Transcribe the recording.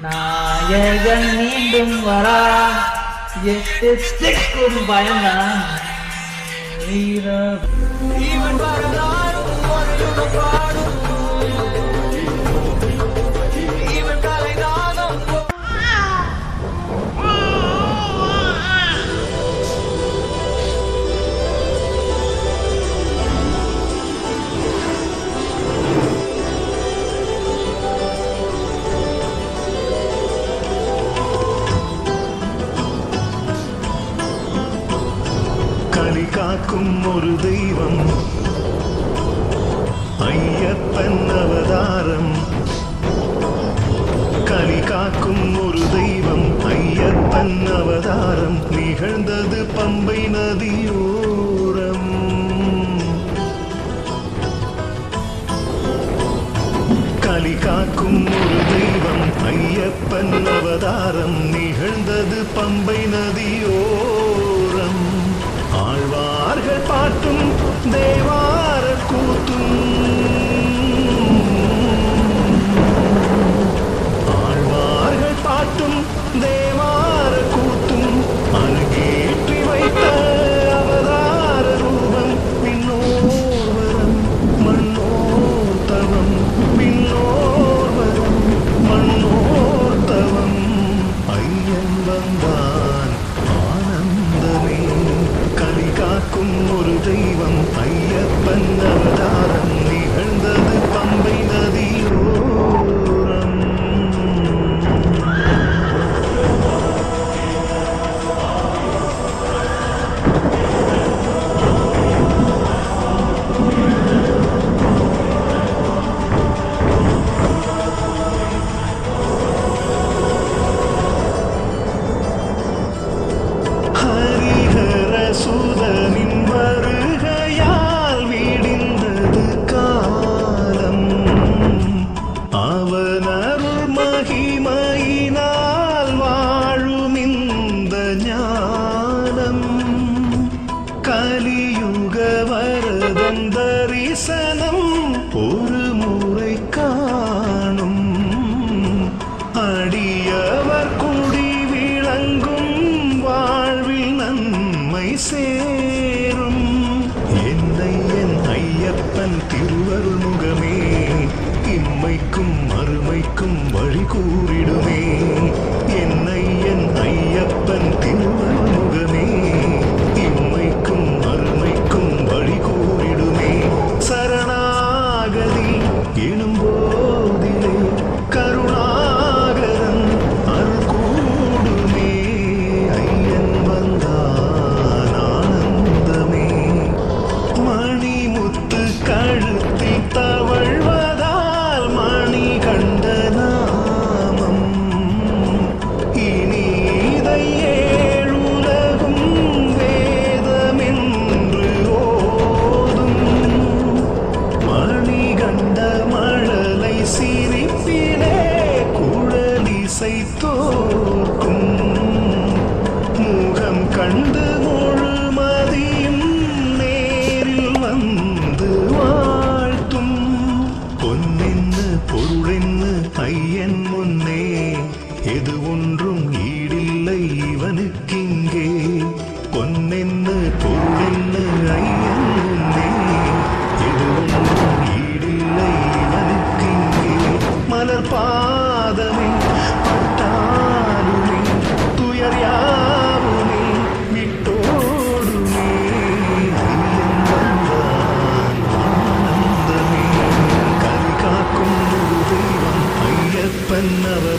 நாயகன் மீண்டும் வரா, எட்டுக்கும் பயந்தான். களி காக்கும் ஒரு தெய்வம் ஐயப்பன் அவதாரம். களி காக்கும் ஒரு தெய்வம் ஐயப்பன் அவதாரம் நிகழ்ந்தது பம்பை நதியோரம். களி காக்கும் ஒரு தெய்வம் ஐயப்பன் அவதாரம் நிகழ்ந்தது பம்பை நதியோரம். ஆழ்வார்கள் பாட்டும் தேவார கூத்தும், ஆழ்வார்கள் பாட்டும் தேவார கூத்தும் அருகேற்றி வைத்த அவதார ரூபம். பின்னோர்வரம் மண்ணோர்த்தவம், பின்னோர்வரம் மண்ணோர்த்தவம். ஐயன் வந்தான் ஆனந்தமே. களி காக்கும் ஒரு தெய்வம் ஐயப்பன் அவதாரம் நிகழ்ந்தது பம்பை நதியோரம். ஹரிஹர சுதனின் வருகையால் விடிந்தது காலம். அவன் அருள் மகிமையினால் வாழும் இந்த ஞானம். கலியுக வரதன் தரிசனம் ஒரு முறை காணும். அடியவர் குடி விளங்கும் வாழ்வில் நன்மை சேரும். என்னை என் ஐயப்பன் திருவருள் முகமே இம்மைக்கும் மறுமைக்கும் வழி கூறிடுமே. என்னை என் ஐயப்பன் திருவருள் முகமே இம்மைக்கும் மறுமைக்கும் வழி கூறிடுமே. சரணாகதி எனும் போதிலே கருணாகரன் அருள் கூடுமே. ஐயன் வந்தான் ஆனந்தமே. மணிமுத்து கழுத்தில் தவழ்வதால் மணி கண்ட நாமம். இனி இதை ஏழுலகும் வேதமென்று ஓதும். மணி கண்ட மழலை சிரிப்பிலே குழலிசை தோற்கும். முகம் கண்டு முழுமதியும் நேரில் வந்து வாழ்த்தும். பொன்னென்னு பொருளென்னு ஐயன் முன்னே எது ஒன்றும் ஈடில்லை இவனுக்கிங்கே. பொன்னென்னு பொருளென்னு ஐயன் முன்னே எது ஒன்றும் ஈடில்லை இவனுக்கிங்கே. மலர் பாதமே பட்டாலுமே துயர் யாவுமே விட்டோடுமே. ஐயன் வந்தான் ஆனந்தமே. களி காக்கும் ஒரு தெய்வம் ஐயப்பன் அவர்